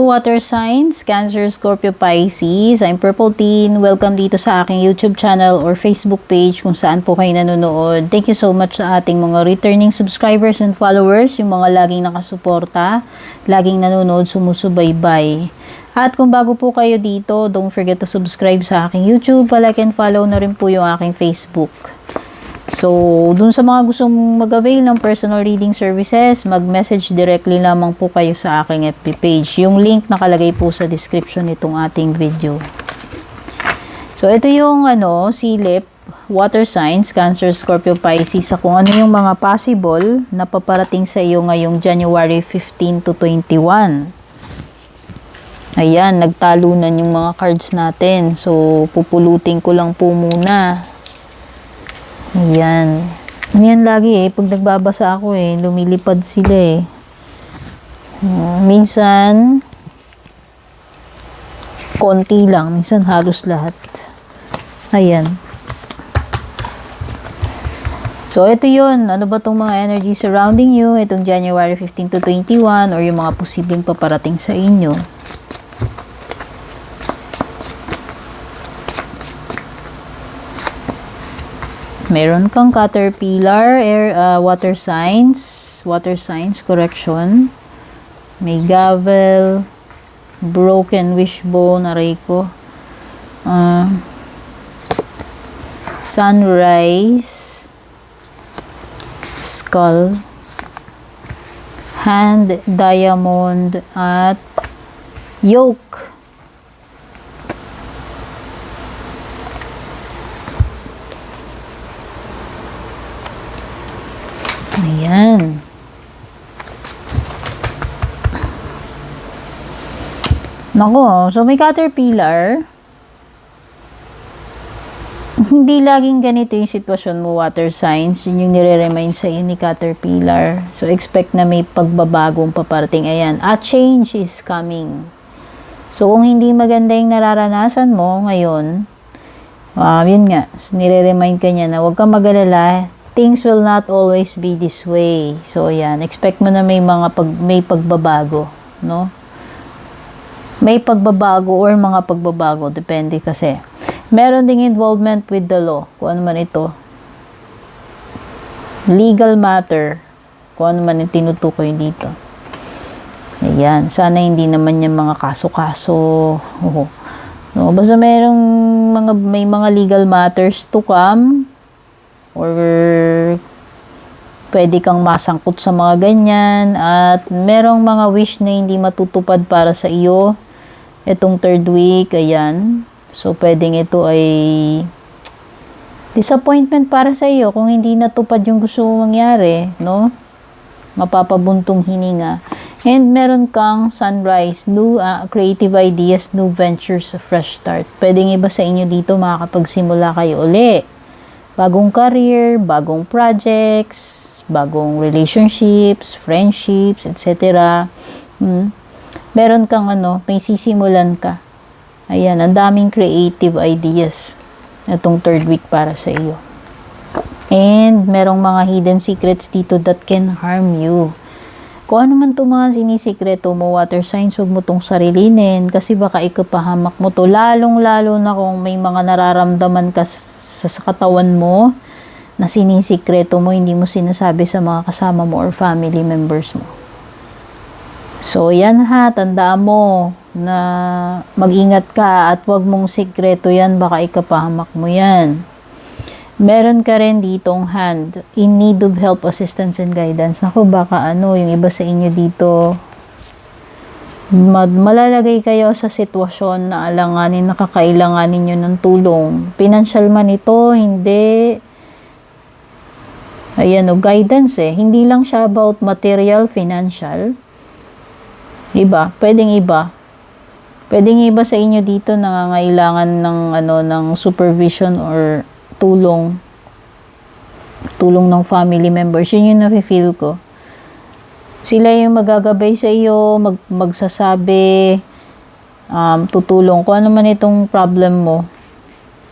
Water signs, Cancer, Scorpio, Pisces. I'm Purple Teen. Welcome dito sa aking YouTube channel or Facebook page kung saan po kayo nanonood. Thank you so much sa ating mga returning subscribers and followers, yung mga laging nakasuporta, laging nanonood, sumusubaybay. At kung bago po kayo dito, don't forget to subscribe sa aking YouTube, like and follow na rin po yung aking Facebook. So, dun sa mga gustong mag-avail ng personal reading services, mag-message directly lamang po kayo sa aking FB page. Yung link nakalagay po sa description nitong ating video. So, ito yung silip, water signs, Cancer, Scorpio, Pisces, sa kung ano yung mga possible na paparating sa iyo ngayong January 15 to 21. Ayan, nagtalunan yung mga cards natin. So, pupulutin ko lang po muna. Ayan. Yan lagi pag nagbabasa ako lumilipad sila minsan, konti lang. Minsan halos lahat. Ayan. So, ito yun. Ano ba tong mga energy surrounding you? Itong January 15 to 21 or yung mga posibleng paparating sa inyo. Meron kang Caterpillar, water signs, correction. May Gavel, broken wishbone, aray ko. Sunrise, skull, hand, diamond, at yoke. Ayan. Nako, so may Caterpillar. Hindi laging ganito yung sitwasyon mo, water signs. Yun yung nire-remind sa iyo ni Caterpillar. So, expect na may pagbabagong paparating. Ayan. A change is coming. So, kung hindi maganda yung nararanasan mo ngayon, yun nga, so, nire-remind ka niya na huwag kang mag-alala. Things will not always be this way. So, ayan. Expect mo na may pagbabago. No? May pagbabago or mga pagbabago. Depende kasi. Meron ding involvement with the law. Kung ano man ito. Legal matter. Kung ano man yung tinutukoy dito. Ayan. Sana hindi naman yung mga kaso-kaso. No? Basta may mga legal matters to come. Or pwede kang masangkot sa mga ganyan at merong mga wish na hindi matutupad para sa iyo itong third week, ayan. So, pwedeng ito ay disappointment para sa iyo kung hindi natupad yung gusto mong mangyari, no? Mapapabuntong hininga. And meron kang sunrise, new creative ideas, new ventures, fresh start. Pwedeng iba sa inyo dito makakapagsimula kayo uli. Bagong career, bagong projects, bagong relationships, friendships, etc. Meron kang may sisimulan ka. Ayan, ang daming creative ideas itong third week para sa iyo. And merong mga hidden secrets dito that can harm you. Kung ano man itong mga sinisikreto mo, water signs, huwag mo itong sarilinin kasi baka ikapahamak mo to. Lalong-lalo na kung may mga nararamdaman ka sa katawan mo na sinisikreto mo, hindi mo sinasabi sa mga kasama mo or family members mo. So, yan ha, tandaan mo na mag-ingat ka at huwag mong sikreto yan, baka ikapahamak mo yan. Meron ka rin ditong hand, in need of help, assistance, and guidance. Naku, baka yung iba sa inyo dito, malalagay kayo sa sitwasyon na alanganin, nakakailanganin nyo ng tulong. Financial man ito, hindi. Ayan guidance Hindi lang siya about material, financial. Iba, pwedeng iba. Pwedeng iba sa inyo dito nangangailangan ng supervision or tulong ng family members. Yun yung nafe-feel ko. Sila yung magagabay sa iyo, magsasabi, tutulong. Kung ano man itong problem mo,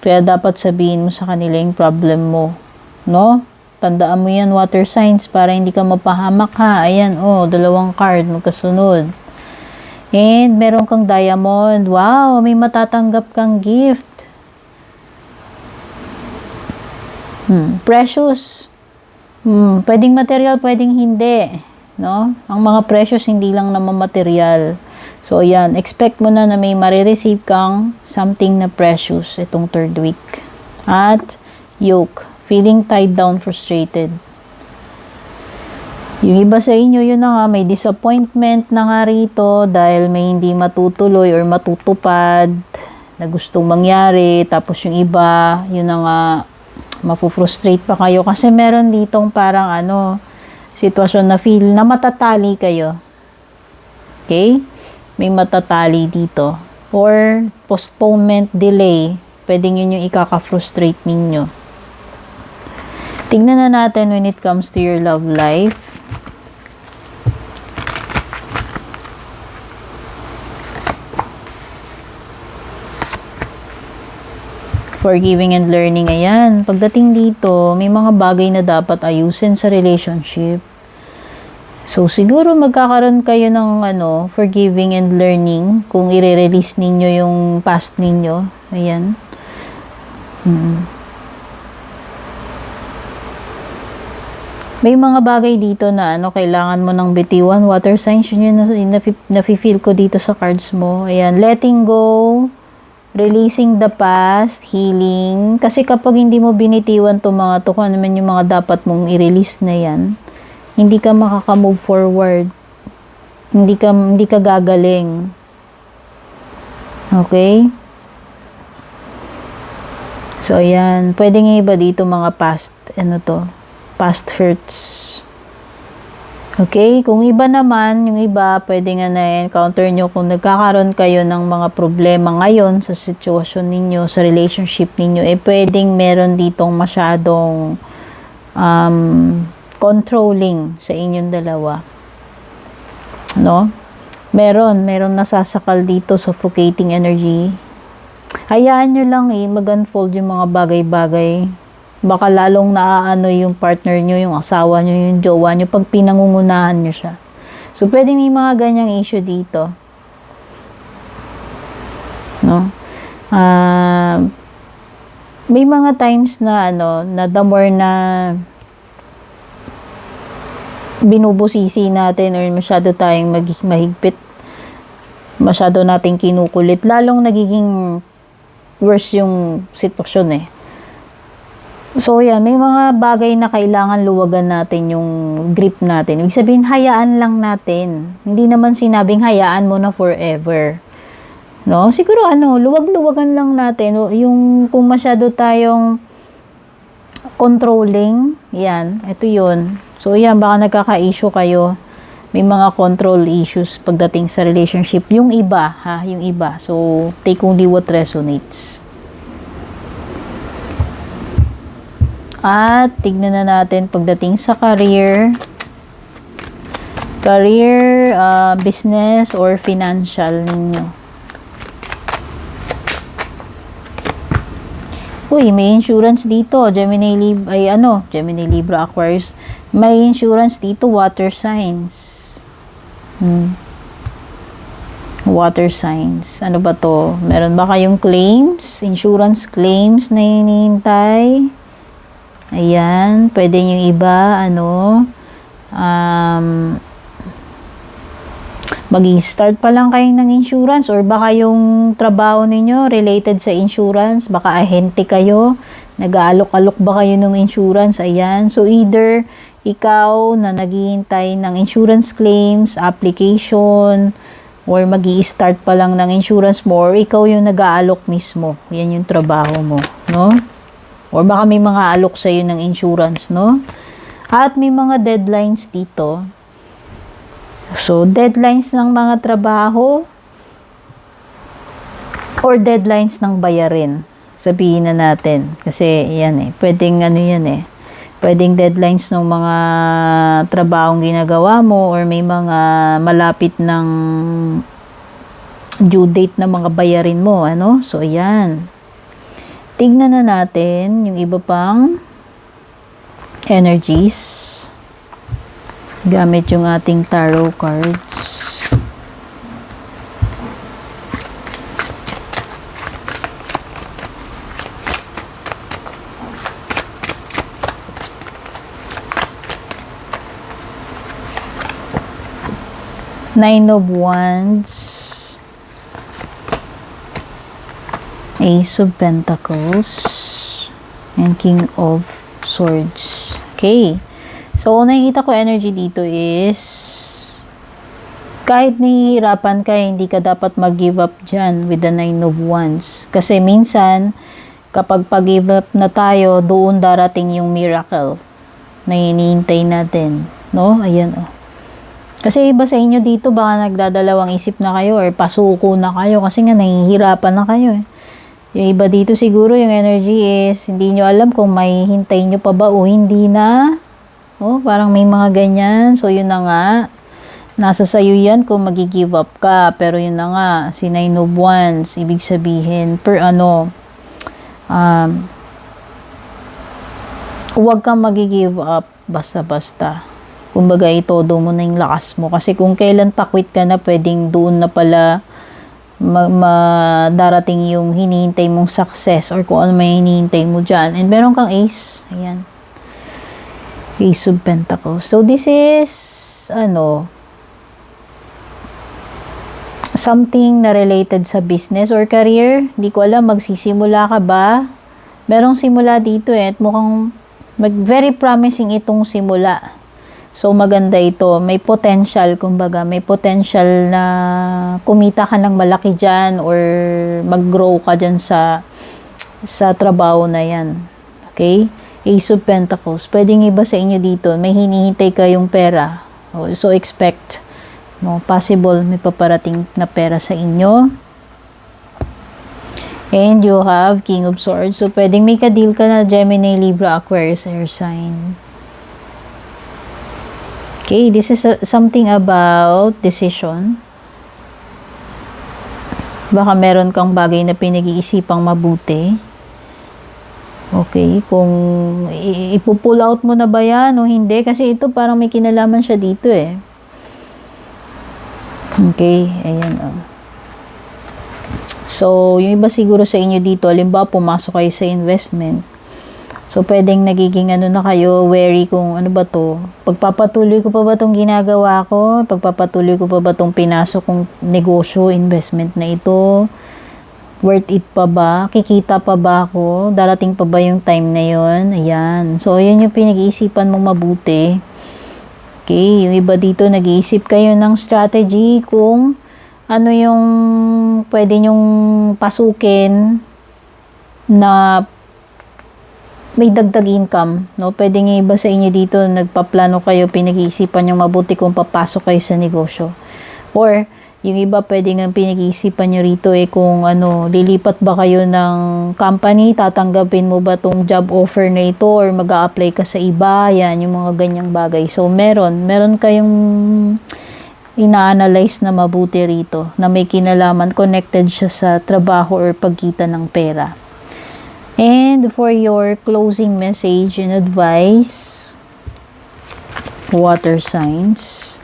kaya dapat sabihin mo sa kanila yung problem mo. No? Tandaan mo yan, water signs, para hindi ka mapahamak ha. Ayan, 2 card, magkasunod. And meron kang diamond. Wow, may matatanggap kang gift. Precious. Pwedeng material, pwedeng hindi. No? Ang mga precious, hindi lang naman material. So, ayan. Expect mo na may marireceive kang something na precious itong third week. At, yoke. Feeling tied down, frustrated. Yung iba sa inyo, yun na nga, may disappointment na nga rito dahil may hindi matutuloy or matutupad na gustong mangyari. Tapos yung iba, yun na nga, mapufrustrate pa kayo kasi meron ditong parang sitwasyon na feel na matatali kayo. Okay? May matatali dito. Or postponement, delay. Pwedeng yun yung ikaka-frustrate ninyo. Tingnan na natin when it comes to your love life. Forgiving and learning, ayan. Pagdating dito, may mga bagay na dapat ayusin sa relationship. So, siguro magkakaroon kayo ng forgiving and learning kung i-release ninyo yung past ninyo. Ayan. May mga bagay dito na kailangan mo ng bitiwan. Water signs, yun yung nafe-feel ko dito sa cards mo. Ayan, letting go. Releasing the past, healing. Kasi kapag hindi mo binitiwan itong mga to, kung ano man yung mga dapat mong i-release na yan, hindi ka makaka-move forward. Hindi ka gagaling. Okay? So, ayan. Pwedeng iba dito mga past, past hurts. Okay? Kung iba naman, yung iba, pwede nga na-encounter nyo kung nagkakaroon kayo ng mga problema ngayon sa sitwasyon ninyo, sa relationship ninyo, pwedeng meron ditong masyadong controlling sa inyong dalawa. No? Meron nasasakal dito, suffocating energy. Hayaan nyo lang mag-unfold yung mga bagay-bagay. Baka lalong naaano yung partner nyo, yung asawa nyo, yung jowa nyo, pag pinangungunahan nyo siya. So, pwede may mga ganyang issue dito. No? May mga times na, na the more na binubusisi natin or masyado tayong mahigpit, masyado nating kinukulit, lalong nagiging worse yung sitwasyon So, yan, may mga bagay na kailangan luwagan natin yung grip natin. Ibig sabihin, hayaan lang natin. Hindi naman sinabing hayaan mo na forever. No? Siguro, luwag-luwagan lang natin. Yung kung masyado tayong controlling, yan, ito yun. So, yan, baka nagkaka-issue kayo. May mga control issues pagdating sa relationship. Yung iba, yung iba. So, take only what resonates. At tignan na natin pagdating sa career, business, or financial ninyo. Uy, may insurance dito. Gemini Libra, Aquarius. May insurance dito, water signs. Water signs. Ano ba to? Meron ba kayong claims? Insurance claims na hinihintay? Ayan, pwede yung iba, mag-start pa lang kayo ng insurance or baka yung trabaho ninyo related sa insurance, baka ahente kayo, nag-aalok-alok ba kayo ng insurance, ayan. So, either ikaw na naghihintay ng insurance claims, application, or mag-i-start pa lang ng insurance mo, or ikaw yung nag-aalok mismo, yan yung trabaho mo, no? Or baka may mga alok sa iyo ng insurance, no? At may mga deadlines dito. So, deadlines ng mga trabaho or deadlines ng bayarin. Sabihin na natin. Kasi, yan pwedeng pwedeng deadlines ng mga trabahong ginagawa mo or may mga malapit ng due date na mga bayarin mo, So, yan. Tignan na natin yung iba pang energies gamit yung ating tarot cards. Nine of Wands, Ace of Pentacles, and King of Swords. Okay. So, nakikita ko energy dito is kahit nahihirapan ka, hindi ka dapat mag-give up dyan with the Nine of Wands. Kasi minsan, kapag pag-give up na tayo, doon darating yung miracle na hinihintay natin. No? Ayan, oh. Kasi iba sa inyo dito, baka nagdadalawang isip na kayo or pasuko na kayo kasi nga nahihirapan na kayo eh. Yung iba dito siguro, yung energy is, hindi nyo alam kung may hintay nyo pa ba o hindi na. Oh, parang may mga ganyan. So, yun na nga. Nasa sayo yan kung mag-give up ka. Pero yun na nga, si Nine of Wands, ibig sabihin, huwag kang mag-give up basta-basta. Kumbaga, itodo mo na yung lakas mo. Kasi kung kailan takwit ka na, pwedeng doon na pala darating yung hinihintay mong success or kung ano may hinihintay mo dyan. And meron kang Ace. Ayan. Ace of Pentacles. So, this is, something na related sa business or career. Hindi ko alam, magsisimula ka ba? Merong simula dito eh. At mukhang very promising itong simula. So, maganda ito. May potential, kumbaga. May potential na kumita ka ng malaki dyan or mag-grow ka dyan sa trabaho na yan. Okay? Ace of Pentacles. Pwedeng iba sa inyo dito. May hinihintay kayong pera. So, expect. No, possible may paparating na pera sa inyo. And you have King of Swords. So, pwedeng may ka-deal ka na Gemini, Libra, Aquarius, air sign. Okay, this is something about decision. Baka meron kang bagay na pinag-iisipang mabuti. Okay, kung ipupull out mo na ba yan o hindi. Kasi ito parang may kinalaman siya dito eh. Okay, ayan o. So, yung iba siguro sa inyo dito, halimbawa pumasok kayo sa investment. So, pwedeng nagiging na kayo, wary kung ano ba to. Pagpapatuloy ko pa ba itong ginagawa ko? Pagpapatuloy ko pa ba itong pinasok kong negosyo, investment na ito? Worth it pa ba? Kikita pa ba ako? Darating pa ba yung time na yun? Ayan. So, yun yung pinag-iisipan mong mabuti. Okay, yung iba dito, nag-iisip kayo ng strategy kung ano yung pwede nyong pasukin na may dagdag income, no? Pwede nga iba sa inyo dito, nagpaplano kayo, pinag-iisipan yung mabuti kung papasok kayo sa negosyo. Or, yung iba pwede nga pinag-iisipan nyo rito kung lilipat ba kayo ng company, tatanggapin mo ba tong job offer na ito or mag-a-apply ka sa iba, yan, yung mga ganyang bagay. So, meron kayong ina-analyze na mabuti rito, na may kinalaman, connected siya sa trabaho or pagkita ng pera. And for your closing message and advice, water signs.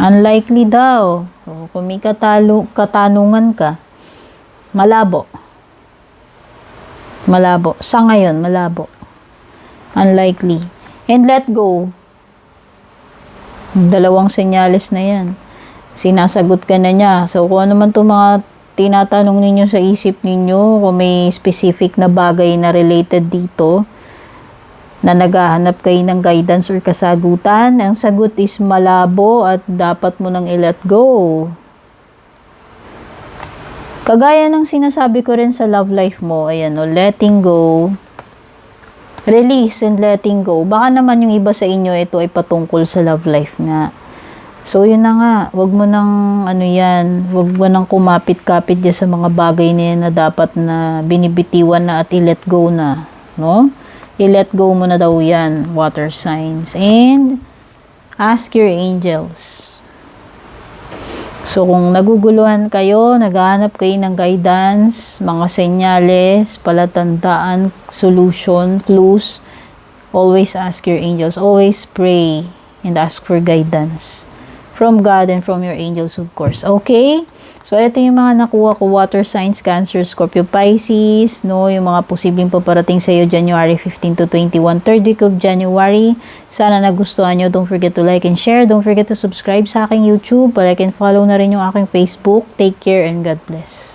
Unlikely daw. So, kung may katanungan ka, malabo. Malabo. Sa ngayon, malabo. Unlikely. And let go. Dalawang senyales na yan. Sinasagot ka na niya. So, kung ano man itong mga tinatanong ninyo sa isip ninyo, kung may specific na bagay na related dito, na naghahanap kayo ng guidance or kasagutan, ang sagot is malabo at dapat mo nang i-let go. Kagaya ng sinasabi ko rin sa love life mo, ayan o, letting go, release and letting go. Baka naman yung iba sa inyo, ito ay patungkol sa love life nga. So, yun na nga, wag mo nang wag mo nang kumapit-kapit dyan sa mga bagay na yan na dapat na binibitiwan na at i-let go na, no? I-let go mo na daw yan, water signs. And, ask your angels. So, kung naguguluhan kayo, naghahanap kayo ng guidance, mga senyales, palatandaan, solution, clues, always ask your angels. Always pray and ask for guidance from God and from your angels, of course. Okay? So, ito yung mga nakuha ko, water signs, Cancer, Scorpio, Pisces, no? Yung mga posibleng paparating sa iyo, January 15 to 21, third week of January. Sana nagustuhan nyo. Don't forget to like and share. Don't forget to subscribe sa aking YouTube. Like and follow na rin yung aking Facebook. Take care and God bless.